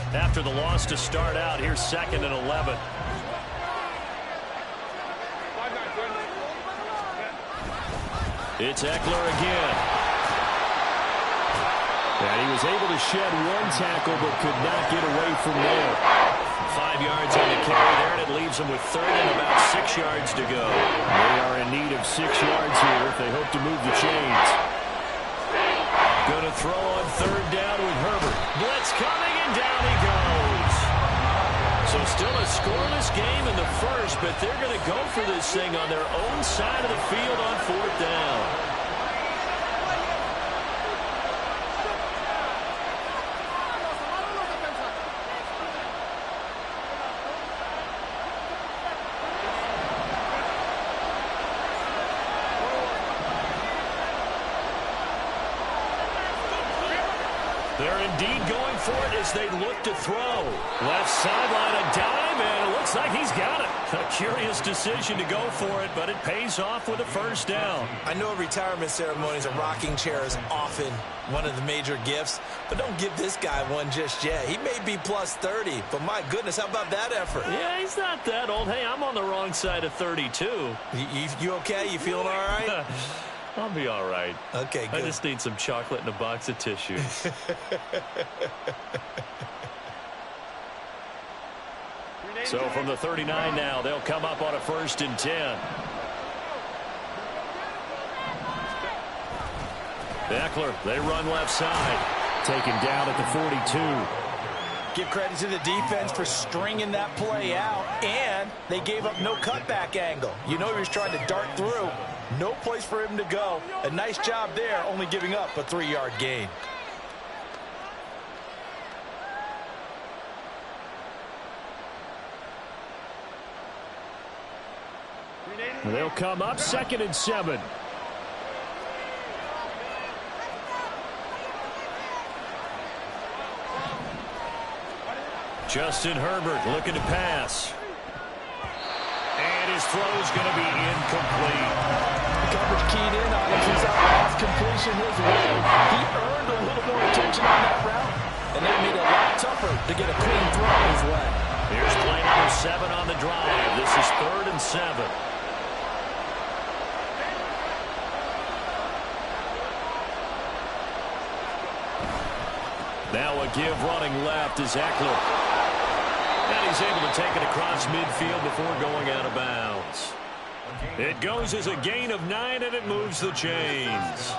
After the loss to start out, here's 2nd and 11. It's Eckler again. And he was able to shed one tackle but could not get away from there. 5 yards on the carry there, and it leaves them with 3rd and about 6 yards to go. They are in need of 6 yards here if they hope to move the chains. Going to throw on 3rd down with Herbert. Blitz coming, and down he goes. So still a scoreless game in the first, but they're going to go for this thing on their own side of the field on 4th down. They're indeed going for it as they look to throw. Left sideline, a dime, and it looks like he's got it. A curious decision to go for it, but it pays off with a 1st down. I know retirement ceremonies, a rocking chair is often one of the major gifts, but don't give this guy one just yet. He may be plus 30, but my goodness, how about that effort? Yeah, he's not that old. Hey, I'm on the wrong side of 32. You okay? You feeling all right? I'll be all right. Okay, good. I just need some chocolate and a box of tissues. So from the 39 now, they'll come up on a 1st and 10. Eckler, they run left side. Taken down at the 42. Give credit to the defense for stringing that play out, and they gave up no cutback angle. You know he was trying to dart through. No place for him to go. A nice job there, only giving up a 3-yard gain. They'll come up 2nd and 7. Justin Herbert looking to pass. And his throw's going to be incomplete. Coverage keyed in on him since that last completion his way. He earned a little more attention on that route, and that made it a lot tougher to get a clean throw his way. Here's play number 7 on the drive. This is 3rd and 7. Now a give running left is Eckler. And he's able to take it across midfield before going out of bounds. It goes as a gain of 9, and it moves the chains.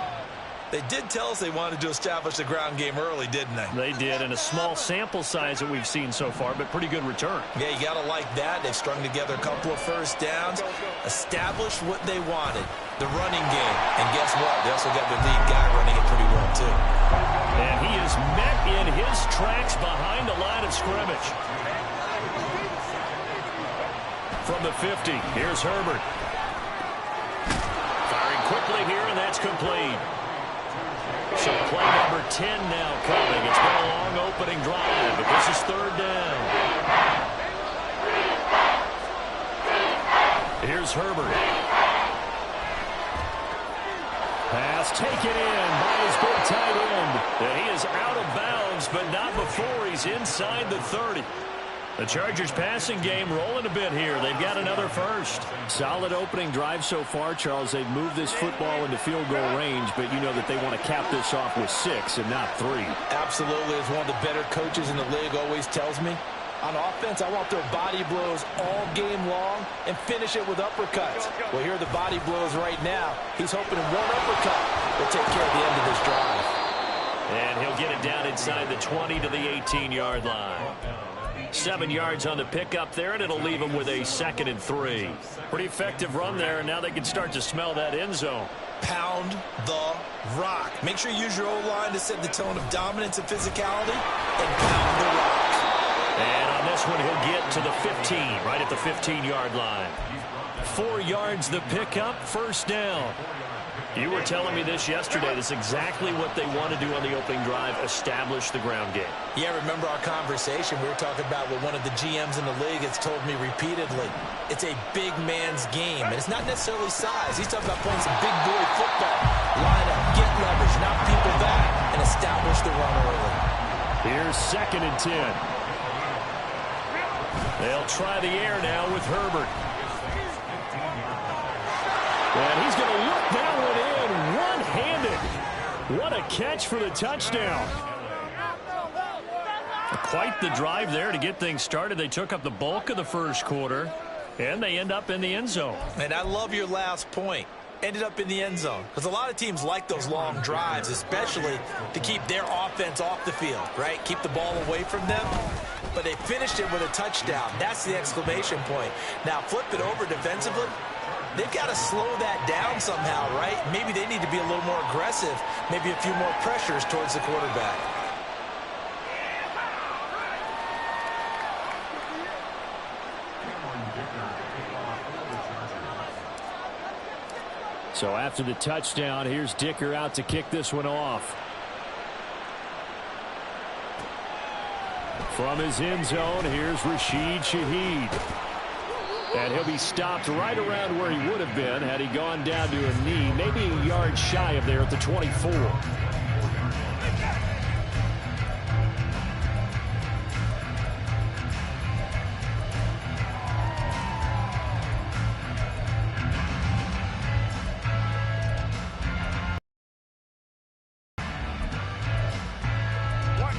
They did tell us they wanted to establish the ground game early, didn't they? They did, in a small sample size that we've seen so far, but pretty good return. Yeah, you got to like that. They've strung together a couple of 1st downs, established what they wanted, the running game. And guess what? They also got their lead guy running it pretty well, too. And he is met in his tracks behind the line of scrimmage. From the 50, here's Herbert. Firing quickly here, and that's complete. So play number 10 now coming. It's been a long opening drive, but this is 3rd down. Here's Herbert. Pass taken in by his big tight end. And he is out of bounds, but not before he's inside the 30. The Chargers passing game rolling a bit here. They've got another 1st. Solid opening drive so far, Charles. They've moved this football into field goal range, but you know that they want to cap this off with 6 and not 3. Absolutely. As one of the better coaches in the league always tells me, on offense, I want their body blows all game long and finish it with uppercuts. Well, here are the body blows right now. He's hoping one uppercut will take care of the end of this drive. And he'll get it down inside the 20 to the 18-yard line. 7 yards on the pickup there, and it'll leave him with a 2nd and 3. Pretty effective run there, and now they can start to smell that end zone. Pound the rock. Make sure you use your O-line to set the tone of dominance and physicality, and pound the rock. And on this one, he'll get to the 15, right at the 15-yard line. 4 yards the pickup, 1st down. You were telling me this yesterday. This is exactly what they want to do on the opening drive, establish the ground game. Yeah, remember our conversation? We were talking about what one of the GMs in the league has told me repeatedly. It's a big man's game, and it's not necessarily size. He's talking about playing some big boy football. Line up, get leverage, knock people back, and establish the run early. Here's 2nd and 10. They'll try the air now with Herbert. And he's going to look that one in one-handed. What a catch for the touchdown. Quite the drive there to get things started. They took up the bulk of the first quarter, and they end up in the end zone. And I love your last point. Ended up in the end zone. Because a lot of teams like those long drives, especially to keep their offense off the field, right? Keep the ball away from them. But they finished it with a touchdown. That's the exclamation point. Now flip it over defensively. They've got to slow that down somehow, right? Maybe they need to be a little more aggressive. Maybe a few more pressures towards the quarterback. So after the touchdown, here's Dicker out to kick this one off. From his end zone, here's Rashid Shaheed. And he'll be stopped right around where he would have been had he gone down to a knee, maybe a yard shy of there at the 24.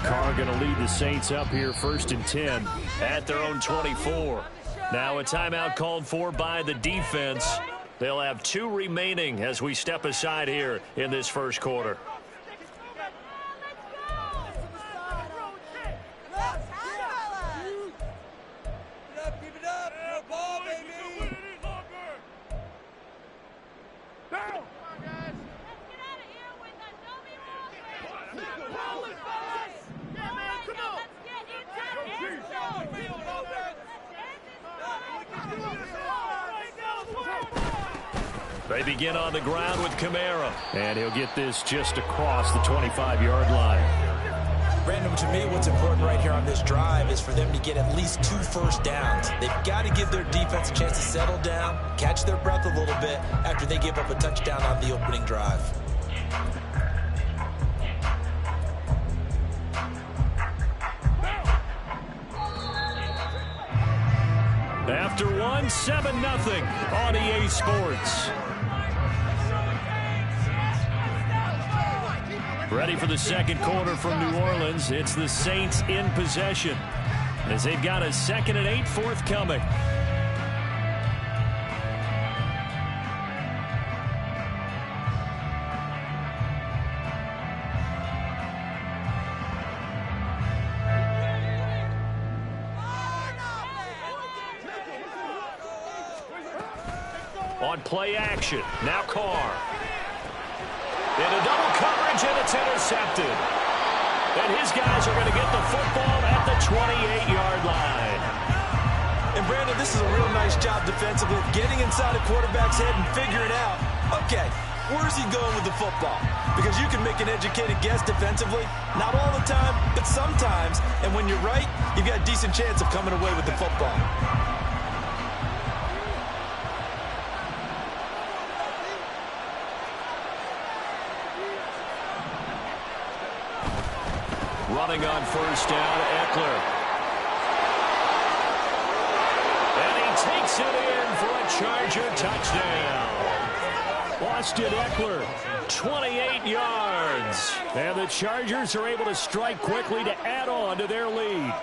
Carr going to lead the Saints up here 1st and 10 at their own 24. Now a timeout called for by the defense. They'll have 2 remaining as we step aside here in this first quarter. They begin on the ground with Kamara, and he'll get this just across the 25-yard line. Brandon, to me, what's important right here on this drive is for them to get at least 2 first downs. They've got to give their defense a chance to settle down, catch their breath a little bit after they give up a touchdown on the opening drive. After one, 7-0 on EA Sports. Ready for the second quarter from New Orleans. It's the Saints in possession as they've got a 2nd and 8 forthcoming. On play action, now Carr. Into double coverage, and it's intercepted. And his guys are going to get the football at the 28-yard line. And Brandon, this is a real nice job defensively, getting inside a quarterback's head and figuring out, okay, where's he going with the football? Because you can make an educated guess defensively, not all the time, but sometimes. And when you're right, you've got a decent chance of coming away with the football. Running on first down, Eckler. And he takes it in for a Charger touchdown. Austin Eckler, 28 yards. And the Chargers are able to strike quickly to add on to their lead.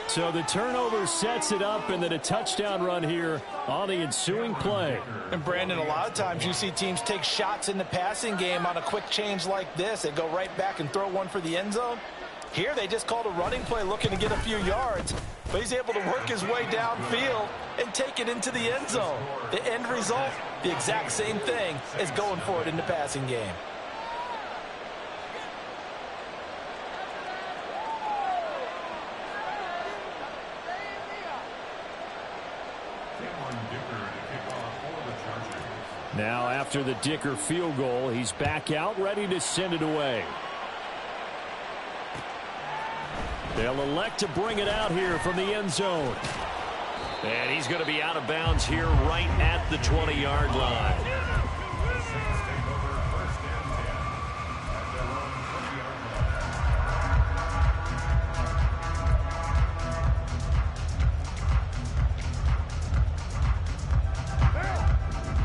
So the turnover sets it up, and then a touchdown run here on the ensuing play. And Brandon, a lot of times you see teams take shots in the passing game on a quick change like this. They go right back and throw one for the end zone. Here they just called a running play looking to get a few yards, but he's able to work his way downfield and take it into the end zone. The end result, the exact same thing as going for it in the passing game. Now after the Dicker field goal, he's back out ready to send it away. They'll elect to bring it out here from the end zone. And he's going to be out of bounds here right at the 20-yard line.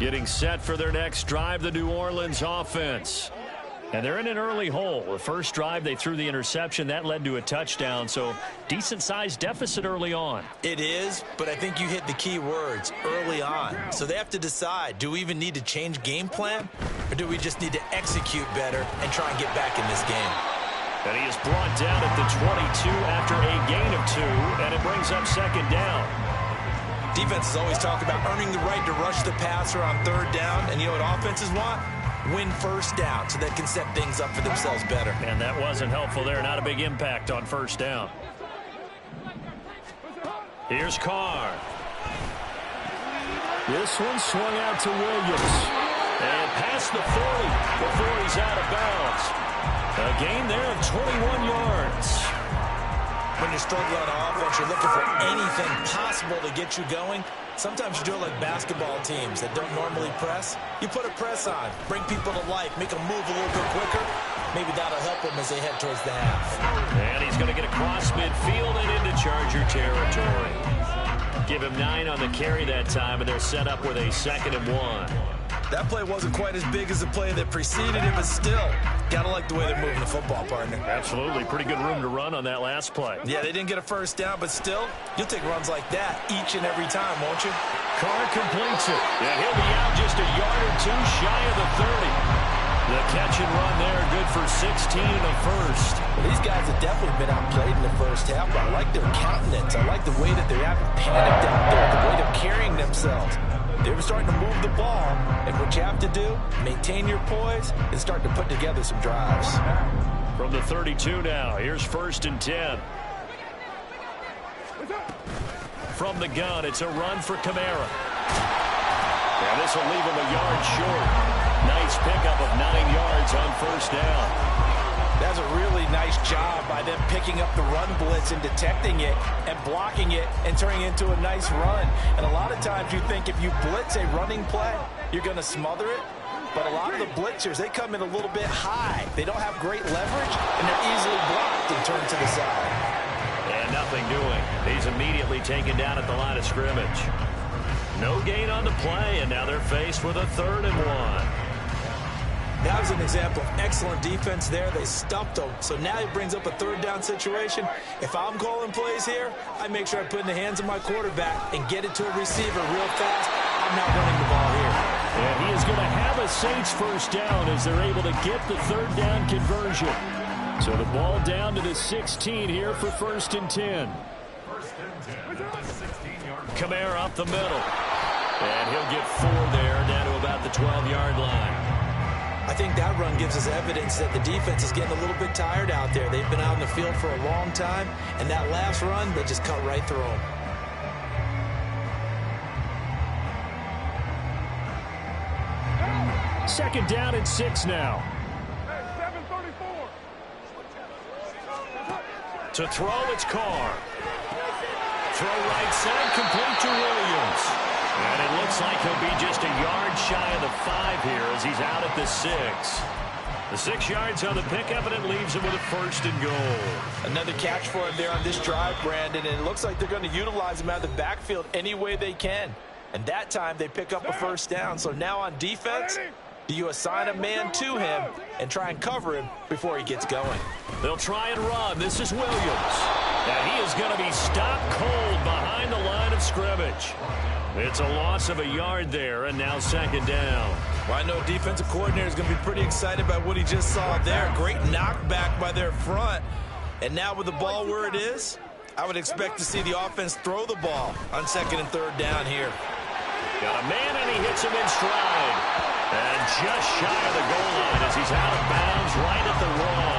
Getting set for their next drive, the New Orleans offense. And they're in an early hole. The first drive, they threw the interception. That led to a touchdown, so decent-sized deficit early on. It is, but I think you hit the key words, early on. So they have to decide, do we even need to change game plan, or do we just need to execute better and try and get back in this game? And he is brought down at the 22 after a gain of 2, and it brings up second down. Defenses always talk about earning the right to rush the passer on third down, and you know what offenses want? Win first down so they can set things up for themselves better. And that wasn't helpful there. Not a big impact on first down. Here's Carr. This one swung out to Williams. And past the 40 before he's out of bounds. A gain there of 21 yards. When you're struggling on offense, you're looking for anything possible to get you going. Sometimes you do it like basketball teams that don't normally press. You put a press on, bring people to life, make them move a little bit quicker. Maybe that'll help them as they head towards the half. And he's going to get across midfield and into Charger territory. Give him 9 on the carry that time, and they're set up with a 2nd and 1. That play wasn't quite as big as the play that preceded it, but still, gotta like the way they're moving the football, partner. Absolutely. Pretty good room to run on that last play. Yeah, they didn't get a first down, but still, you'll take runs like that each and every time, won't you? Carr completes it. And he'll be out just a yard or 2 shy of the 30. The catch and run there, good for 16 in the first. Well, these guys have definitely been outplayed in the first half, but I like their countenance. I like the way that they're having panicked out there, the way they're carrying themselves. They were starting to move the ball, and what you have to do, maintain your poise and start to put together some drives. From the 32 now, here's 1st and 10. From the gun, it's a run for Kamara. And this will leave him a yard short. Nice pickup of 9 yards on first down. That's a really nice job by them picking up the run blitz and detecting it and blocking it and turning it into a nice run. And a lot of times you think if you blitz a running play, you're going to smother it. But a lot of the blitzers, they come in a little bit high. They don't have great leverage, and they're easily blocked and turned to the side. And nothing doing. He's immediately taken down at the line of scrimmage. No gain on the play, and now they're faced with a 3rd and 1. That was an example of excellent defense there. They stumped them. So now it brings up a 3rd down situation. If I'm calling plays here, I make sure I put it in the hands of my quarterback and get it to a receiver real fast. I'm not running the ball here. And he is going to have a Saints first down as they're able to get the 3rd down conversion. So the ball down to the 16 here for 1st and 10. Kamara up the middle. And he'll get 4 there, down to about the 12-yard line. I think that run gives us evidence that the defense is getting a little bit tired out there. They've been out in the field for a long time, and that last run, they just cut right through them. Second down and 6 now. To throw, it's Carr. Throw right side, complete to Williams. And it looks like he'll be just a yard shy of the 5 here as he's out at the 6. The 6 yards on the pickup, and it leaves him with a 1st and goal. Another catch for him there on this drive, Brandon, and it looks like they're going to utilize him out of the backfield any way they can. And that time they pick up a 1st down. So now on defense, do you assign a man to him and try and cover him before he gets going? They'll try and run. This is Williams. And he is going to be stopped cold behind the line of scrimmage. It's a loss of a yard there, and now 2nd down. Well, I know defensive coordinator is going to be pretty excited by what he just saw there. Great knockback by their front. And now with the ball where it is, I would expect to see the offense throw the ball on 2nd and 3rd down here. Got a man, and he hits him in stride. And just shy of the goal line as he's out of bounds right at the run.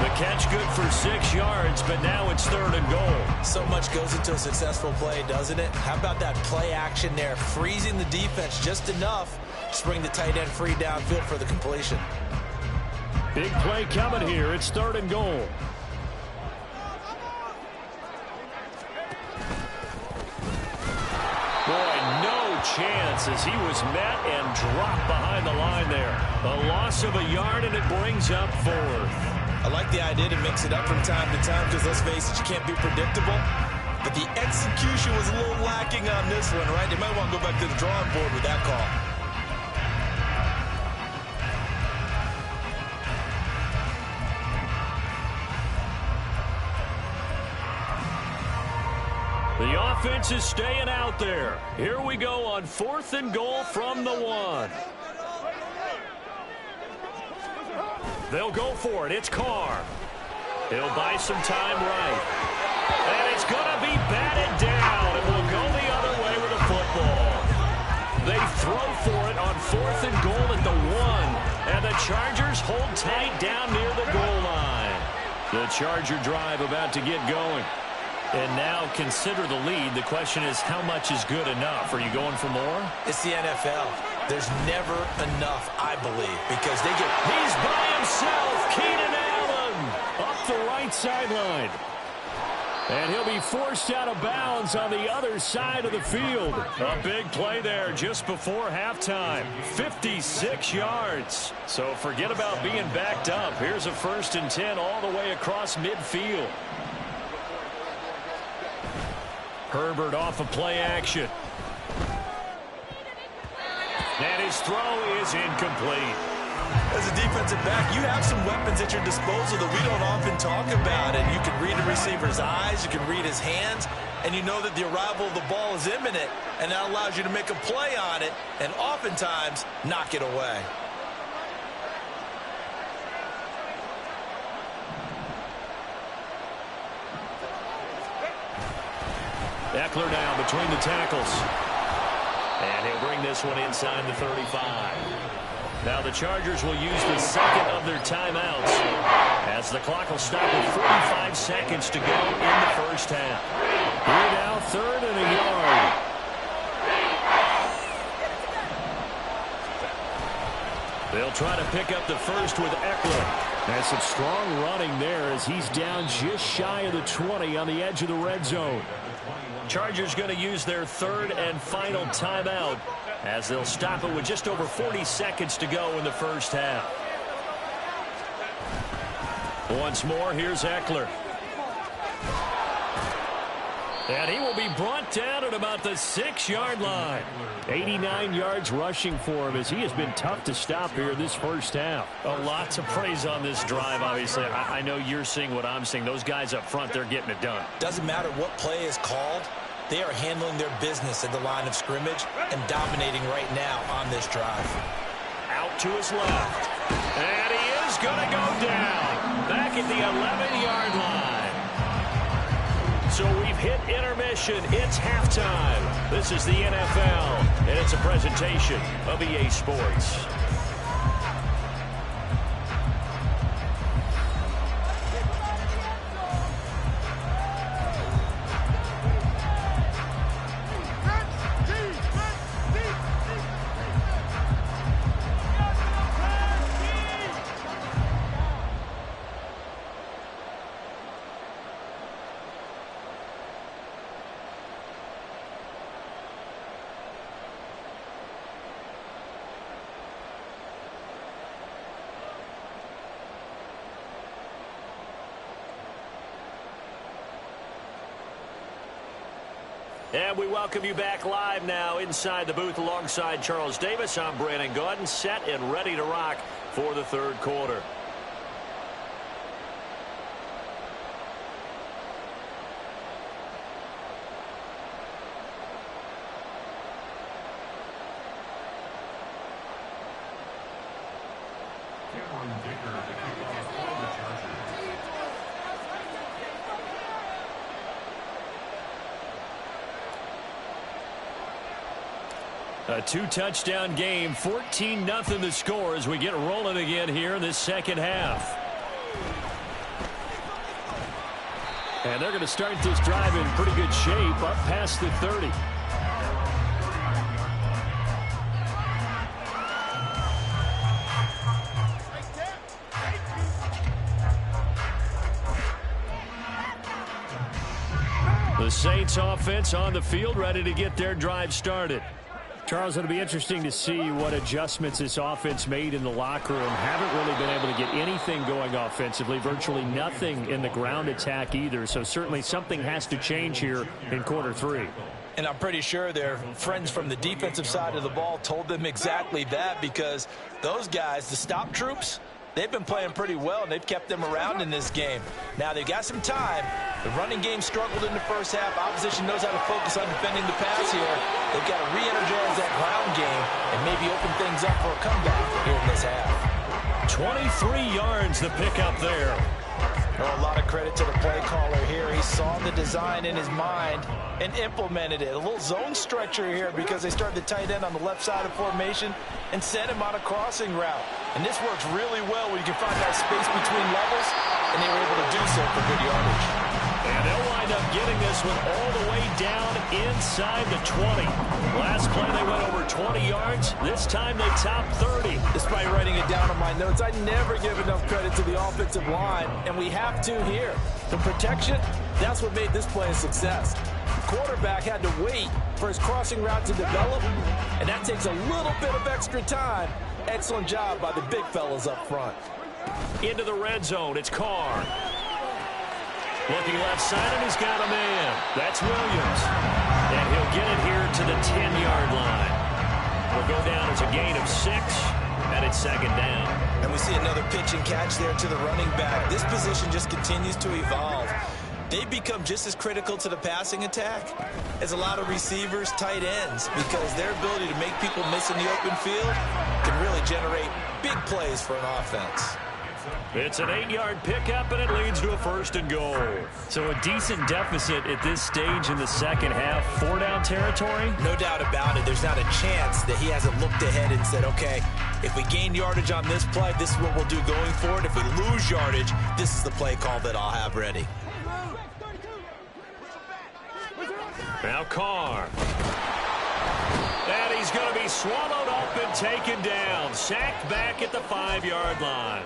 The catch good for 6 yards, but now it's 3rd and goal. So much goes into a successful play, doesn't it? How about that play action there, freezing the defense just enough to bring the tight end free downfield for the completion. Big play coming here. It's 3rd and goal. Boy, no chance as he was met and dropped behind the line there. A loss of a yard, and it brings up 4th. I like the idea to mix it up from time to time because, let's face it, you can't be predictable. but the execution was a little lacking on this one, right? They might want to go back to the drawing board with that call. The offense is staying out there. Here we go on 4th and goal from the 1. They'll go for it. It's Carr. He'll buy some time right. And it's going to be batted down. It will go the other way with the football. They throw for it on 4th and goal at the 1. And the Chargers hold tight down near the goal line. The Charger drive about to get going. And now consider the lead. The question is, how much is good enough? Are you going for more? It's the NFL. There's never enough, I believe, because they get... He's by himself. Keenan Allen up the right sideline. And he'll be forced out of bounds on the other side of the field. A big play there just before halftime. 56 yards. So forget about being backed up. Here's a 1st and 10 all the way across midfield. Herbert off of play action. And his throw is incomplete. As a defensive back, you have some weapons at your disposal that we don't often talk about. And you can read the receiver's eyes, you can read his hands, and you know that the arrival of the ball is imminent. And that allows you to make a play on it and oftentimes knock it away. Eckler now between the tackles. And he'll bring this one inside the 35. Now the Chargers will use the second of their timeouts as the clock will stop with 45 seconds to go in the first half. Here now, 3rd and a yard. They'll try to pick up the first with Eckler. That's some strong running there as he's down just shy of the 20 on the edge of the red zone. Chargers going to use their 3rd and final timeout as they'll stop it with just over 40 seconds to go in the first half. Once more, here's Eckler. And he will be brought down at about the 6-yard line. 89 yards rushing for him as he has been tough to stop here this first half. A lot to praise on this drive, obviously. I know you're seeing what I'm seeing. Those guys up front, they're getting it done. Doesn't matter what play is called. They are handling their business at the line of scrimmage and dominating right now on this drive. Out to his left. And he is going to go down. Back at the 11-yard line. So we've hit intermission. It's halftime. This is the NFL, and it's a presentation of EA Sports. And we welcome you back live now inside the booth alongside Charles Davis. I'm Brandon Gaudin, set and ready to rock for the 3rd quarter. A 2-touchdown game, 14-0 the score as we get rolling again here in this second half. And they're going to start this drive in pretty good shape, up past the 30. The Saints offense on the field, ready to get their drive started. Charles, it'll be interesting to see what adjustments this offense made in the locker room. Haven't really been able to get anything going offensively, virtually nothing in the ground attack either. So certainly something has to change here in quarter three. And I'm pretty sure their friends from the defensive side of the ball told them exactly that, because those guys, the stop troops, they've been playing pretty well, and they've kept them around in this game. Now, they've got some time. The running game struggled in the first half. Opposition knows how to focus on defending the pass here. They've got to re-energize that ground game and maybe open things up for a comeback here in this half. 23 yards the pickup there. Well, a lot of credit to the play caller here. He saw the design in his mind and implemented it. A little zone stretcher here because they started the tight end on the left side of formation and sent him on a crossing route. And this works really well when you can find that space between levels, and they were able to do so for good yardage. And they'll wind up getting this one all the way down inside the 20. Last play they went over 20 yards. This time they topped 30. Despite writing it down on my notes, I never give enough credit to the offensive line, and we have to here. The protection, that's what made this play a success. The quarterback had to wait for his crossing route to develop, and that takes a little bit of extra time. Excellent job by the big fellas up front. Into the red zone, it's Carr. Looking left side, and he's got a man. That's Williams. And he'll get it here to the 10-yard line. Will go down as a gain of 6, and it's second down. And we see another pitch and catch there to the running back. This position just continues to evolve. They've become just as critical to the passing attack as a lot of receivers, tight ends, because their ability to make people miss in the open field can really generate big plays for an offense. It's an 8-yard pickup, and it leads to a first and goal. So a decent deficit at this stage in the second half. 4-down territory? No doubt about it. There's not a chance that he hasn't looked ahead and said, okay, if we gain yardage on this play, this is what we'll do going forward. If we lose yardage, this is the play call that I'll have ready. Now Carr. And he's going to be swallowed up and taken down. Sacked back at the 5-yard line.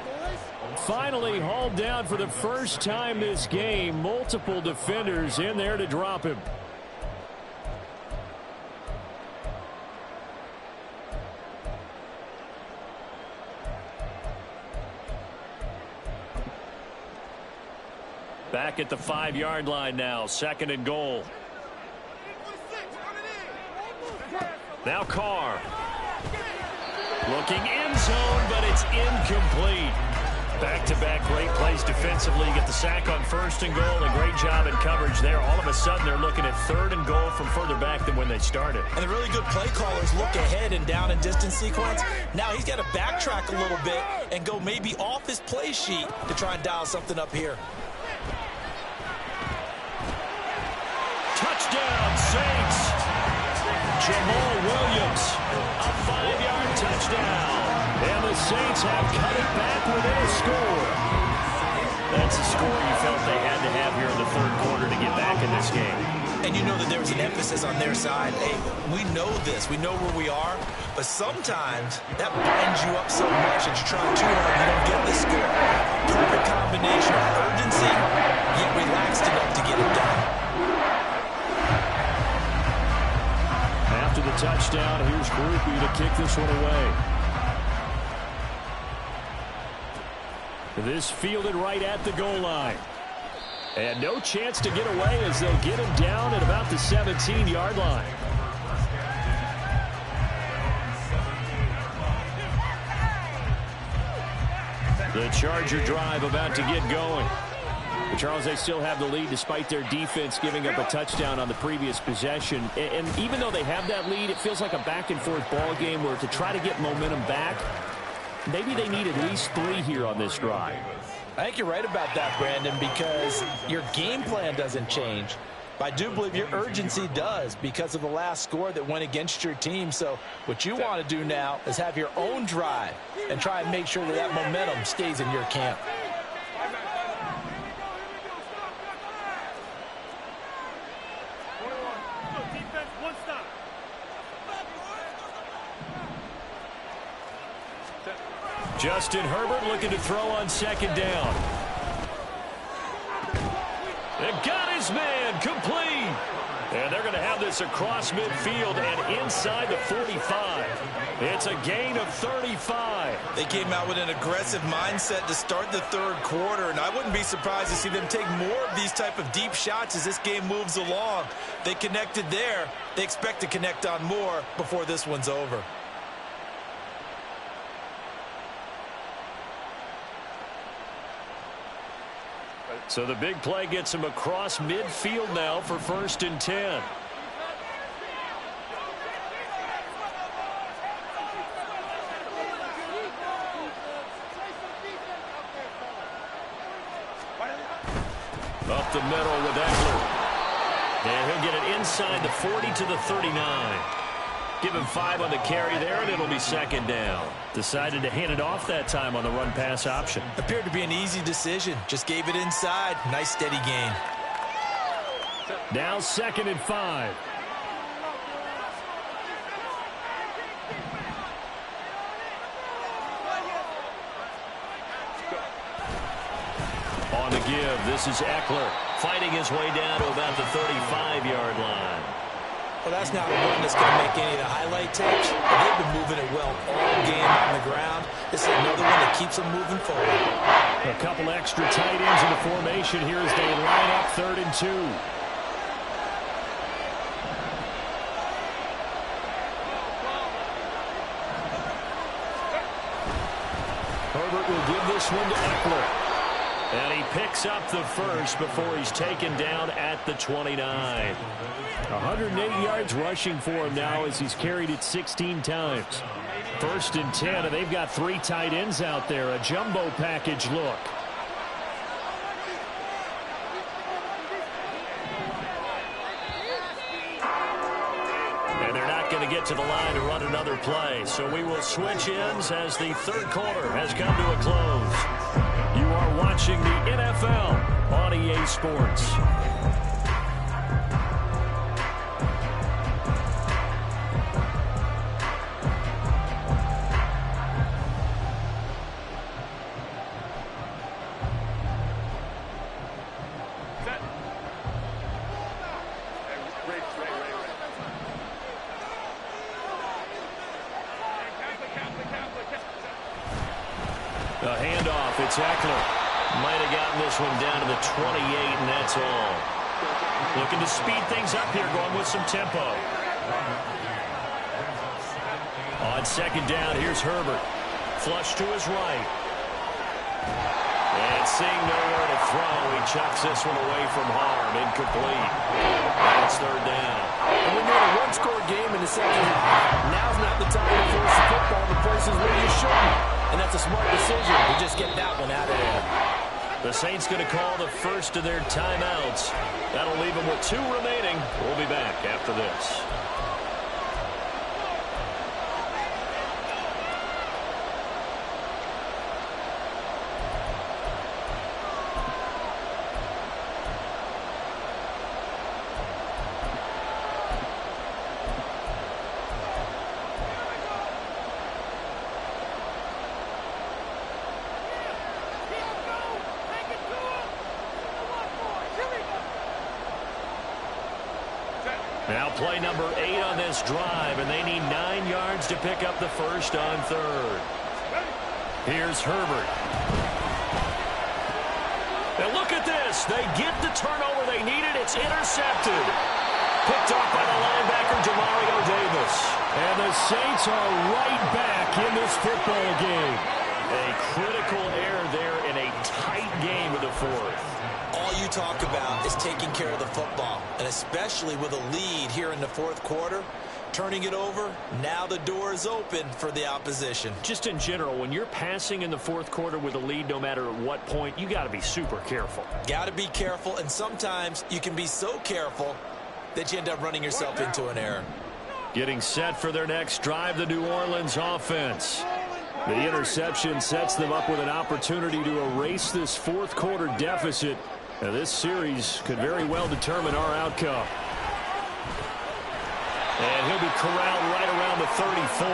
Finally hauled down for the first time this game. Multiple defenders in there to drop him. Back at the 5-yard line now. Second and goal. Now Carr. Looking end zone, but it's incomplete. Back-to-back great plays defensively. Get the sack on first and goal. A great job in coverage there. All of a sudden, they're looking at third and goal from further back than when they started. And the really good play callers look ahead and down and distance sequence. Now he's got to backtrack a little bit and go maybe off his play sheet to try and dial something up here. Touchdown, Saints. Jamal Williams, a 5-yard touchdown. And the Saints have cut it back within a score. That's a score you felt they had to have here in the third quarter to get back in this game. And you know that there was an emphasis on their side. Hey, we know this. We know where we are. But sometimes that binds you up so much that you're trying too hard and you don't get the score. Perfect combination of urgency, yet relaxed enough to get it done. After the touchdown, here's Groupie to kick this one away. This fielded right at the goal line. And no chance to get away as they'll get him down at about the 17-yard line. The Charger drive about to get going. But Charles, they still have the lead despite their defense giving up a touchdown on the previous possession. And even though they have that lead, it feels like a back-and-forth ball game where to try to get momentum back, maybe they need at least 3 here on this drive. I think you're right about that, Brandon, because your game plan doesn't change. But I do believe your urgency does because of the last score that went against your team. So what you want to do now is have your own drive and try and make sure that that momentum stays in your camp. Justin Herbert looking to throw on second down. It got his man complete. And they're going to have this across midfield and inside the 45. It's a gain of 35. They came out with an aggressive mindset to start the third quarter, and I wouldn't be surprised to see them take more of these type of deep shots as this game moves along. They connected there. They expect to connect on more before this one's over. So the big play gets him across midfield now for 1st and 10. Up the middle with Eckler. And he'll get it inside the 40 to the 39. Give him 5 on the carry there, and it'll be 2nd down. Decided to hand it off that time on the run-pass option. Appeared to be an easy decision. Just gave it inside. Nice steady gain. Now 2nd and 5. On the give, this is Eckler fighting his way down to about the 35-yard line. Well, that's not a run that's going to make any of the highlight tapes, but they've been moving it well all game on the ground. This is another one that keeps them moving forward. A couple extra tight ends in the formation here as they line up 3rd and 2. Herbert will give this one to Eckler. And he picks up the first before he's taken down at the 29. 108 yards rushing for him now as he's carried it 16 times. 1st and 10, and they've got 3 tight ends out there. A jumbo package look. And they're not going to get to the line to run another play. So we will switch ends as the third quarter has come to a close. You are watching the NFL on EA Sports. The handoff, it's Eckler. Might have gotten this one down to the 28, and that's all. Looking to speed things up here, going with some tempo. On 2nd down, here's Herbert. Flush to his right. And seeing nowhere to throw, he chucks this one away from harm. Incomplete. That's 3rd down. And when you're in a one-score game in the second half, now's not the time to force the football to places where you shouldn't. And that's a smart decision to just get that one out of there. The Saints going to call the first of their timeouts. That'll leave them with 2 remaining. We'll be back after this. Now play number 8 on this drive, and they need 9 yards to pick up the first on 3rd. Here's Herbert. And look at this. They get the turnover they needed. It's intercepted. Picked off by the linebacker, Demario Davis. And the Saints are right back in this football game. A critical error there in a tight game of the 4th. All you talk about is taking care of the football, and especially with a lead here in the 4th quarter, turning it over, now the door is open for the opposition. Just in general, when you're passing in the 4th quarter with a lead, no matter at what point, you got to be super careful. Got to be careful, and sometimes you can be so careful that you end up running yourself into an error. Getting set for their next drive, the New Orleans offense. The interception sets them up with an opportunity to erase this 4th quarter deficit. Now, this series could very well determine our outcome. And he'll be corralled right around the 34.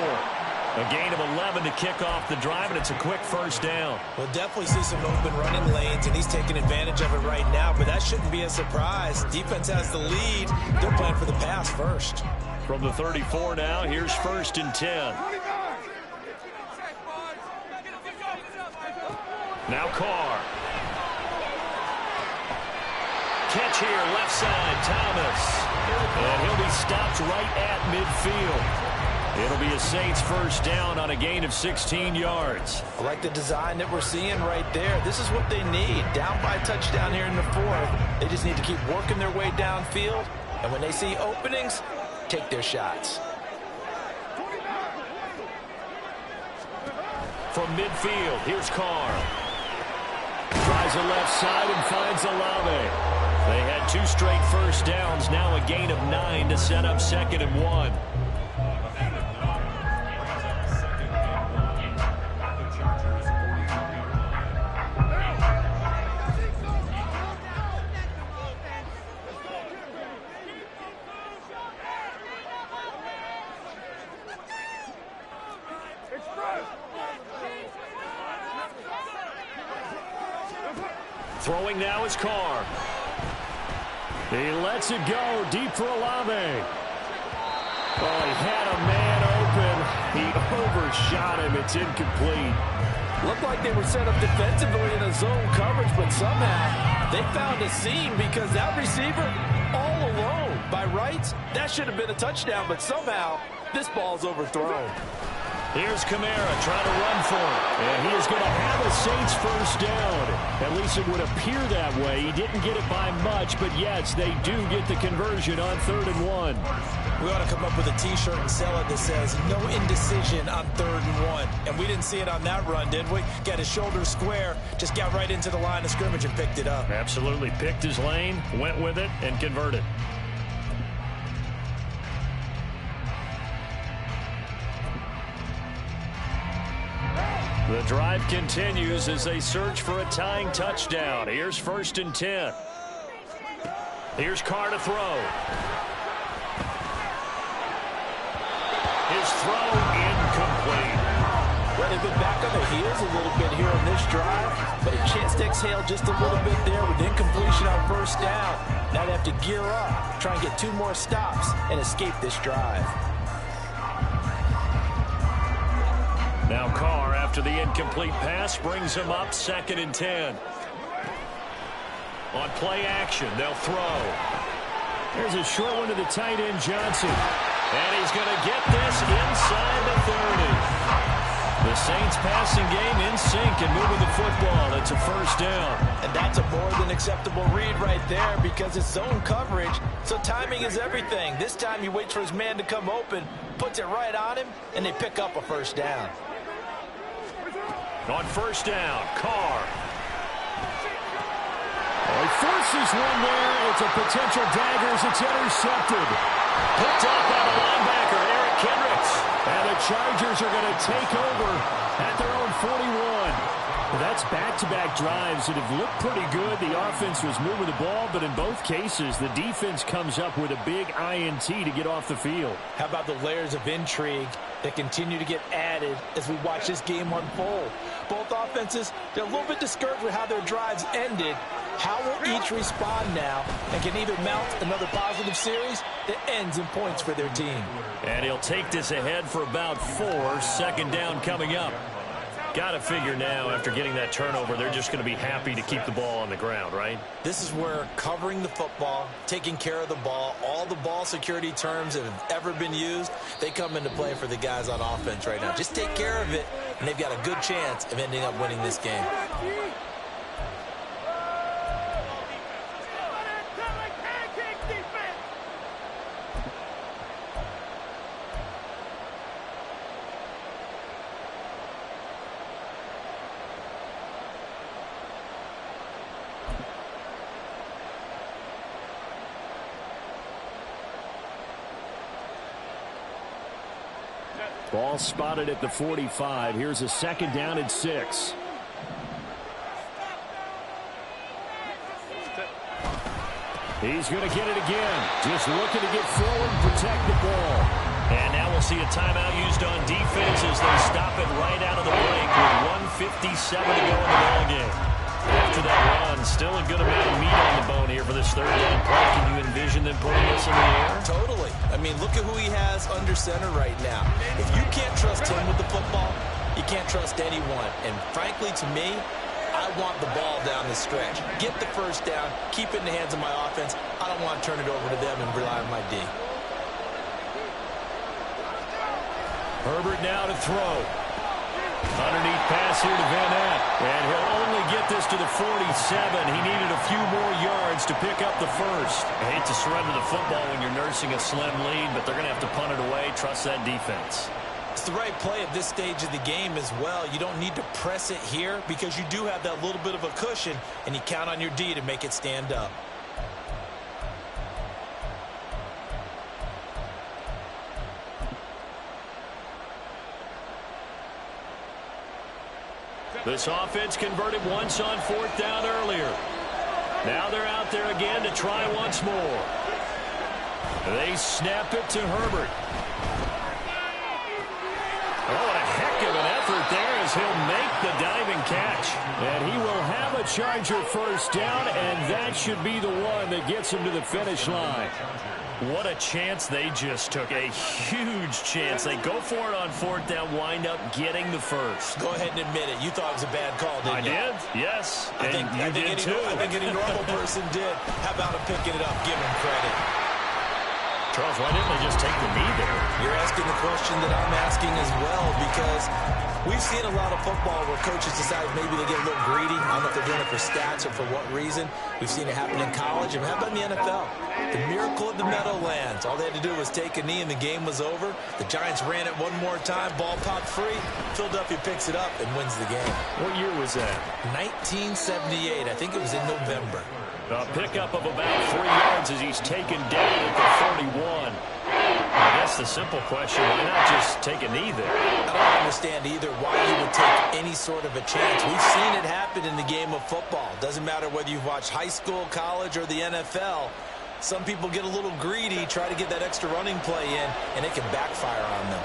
A gain of 11 to kick off the drive, and it's a quick first down. We'll definitely see some open running lanes, and he's taking advantage of it right now, but that shouldn't be a surprise. Defense has the lead. They're playing for the pass first. From the 34 now, here's 1st and 10. Now Carr. Catch here, left side, Thomas. And he'll be stopped right at midfield. It'll be a Saints first down on a gain of 16 yards. I like the design that we're seeing right there. This is what they need. Down by a touchdown here in the 4th. They just need to keep working their way downfield. And when they see openings, take their shots. From midfield, here's Carr. Tries the left side and finds Olave. They had 2 straight first downs, now a gain of 9 to set up 2nd and 1. Throwing now is Carr. He lets it go deep for Olave. Oh, he had a man open. He overshot him. It's incomplete. Looked like they were set up defensively in a zone coverage, but somehow they found a seam because that receiver all alone. By rights, that should have been a touchdown, but somehow this ball's overthrown. Here's Kamara trying to run for it. And he is going to have a Saints first down. At least it would appear that way. He didn't get it by much, but yes, they do get the conversion on 3rd and 1. We ought to come up with a T-shirt and sell it that says, no indecision on 3rd and 1. And we didn't see it on that run, did we? Got his shoulders square, just got right into the line of scrimmage and picked it up. Absolutely. Picked his lane, went with it, and converted. The drive continues as they search for a tying touchdown. Here's 1st and 10. Here's Carr to throw. His throw incomplete. Well, they've been back on their heels a little bit here on this drive, but a chance to exhale just a little bit there with incompletion on 1st down. Now they have to gear up, try and get 2 more stops and escape this drive. Now Carr, after the incomplete pass, brings him up 2nd and 10. On play action, they'll throw. There's a short one to the tight end, Johnson. And he's going to get this inside the 30. The Saints passing game in sync and moving the football. It's a first down. And that's a more than acceptable read right there because it's zone coverage, so timing is everything. This time he waits for his man to come open, puts it right on him, and they pick up a first down. On first down, Carr. He forces one there. It's a potential dagger as it's intercepted. Picked up by the linebacker, Eric Kendricks. And the Chargers are going to take over at their own 41. That's back-to-back drives that have looked pretty good. The offense was moving the ball, but in both cases, the defense comes up with a big INT to get off the field. How about the layers of intrigue that continue to get added as we watch this game unfold? Both offenses, they're a little bit discouraged with how their drives ended. How will each respond now and can either mount another positive series that ends in points for their team? And he'll take this ahead for about 4. Second down coming up. Got to figure now, after getting that turnover, they're just going to be happy to keep the ball on the ground, right? This is where covering the football, taking care of the ball, all the ball security terms that have ever been used, they come into play for the guys on offense right now. Just take care of it, and they've got a good chance of ending up winning this game. Ball spotted at the 45. Here's a second down and 6. He's going to get it again. Just looking to get forward and protect the ball. And now we'll we'll see a timeout used on defense as they stop it right out of the break with 1:57 to go in the ball game. After that run, still a good amount of meat on the bone here for this third down play. Can you envision them putting this in the air? Totally. I mean, look at who he has under center right now. If you can't trust him with the football, you can't trust anyone. And frankly, to me, I want the ball down the stretch. Get the first down, keep it in the hands of my offense. I don't want to turn it over to them and rely on my D. Herbert now to throw. Underneath pass here to Van Ness. And he'll only get this to the 47. He needed a few more yards to pick up the first. I hate to surrender the football when you're nursing a slim lead, but they're going to have to punt it away. Trust that defense. It's the right play at this stage of the game as well. You don't need to press it here because you do have that little bit of a cushion, and you count on your D to make it stand up. This offense converted once on fourth down earlier. Now they're out there again to try once more. They snap it to Herbert. Oh, what a heck of an effort there as he'll make the diving catch. And he will have a Charger first down, and that should be the one that gets him to the finish line. What a chance they just took. A huge chance. They go for it on fourth down, wind up getting the first. Go ahead and admit it. You thought it was a bad call, didn't you? I did, yes. I think any normal person did. How about him picking it up? Give him credit. Charles, why didn't they just take the knee there? You're asking the question that I'm asking as well, because we've seen a lot of football where coaches decide maybe they get a little greedy. I don't know if they're doing it for stats or for what reason. We've seen it happen in college. And how about in the NFL? The miracle of the Meadowlands. All they had to do was take a knee and the game was over. The Giants ran it one more time. Ball popped free. Philadelphia picks it up and wins the game. What year was that? 1978. I think it was in November. A pickup of about 3 yards as he's taken down at the 41. I guess the simple question, why not just take a knee there? I don't understand either why you would take any sort of a chance. We've seen it happen in the game of football. Doesn't matter whether you've watched high school, college, or the NFL. Some people get a little greedy, try to get that extra running play in, and it can backfire on them.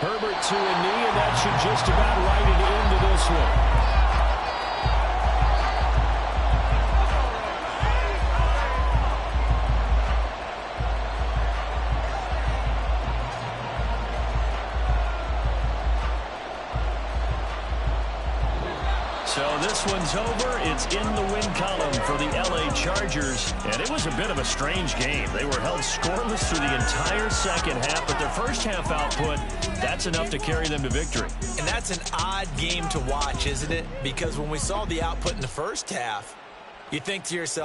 Herbert to a knee, and that should just about write it into this one. So this one's over. It's in the win column for the LA Chargers. And it was a bit of a strange game. They were held scoreless through the entire second half, but their first half output, that's enough to carry them to victory. And that's an odd game to watch, isn't it? Because when we saw the output in the first half, you think to yourself,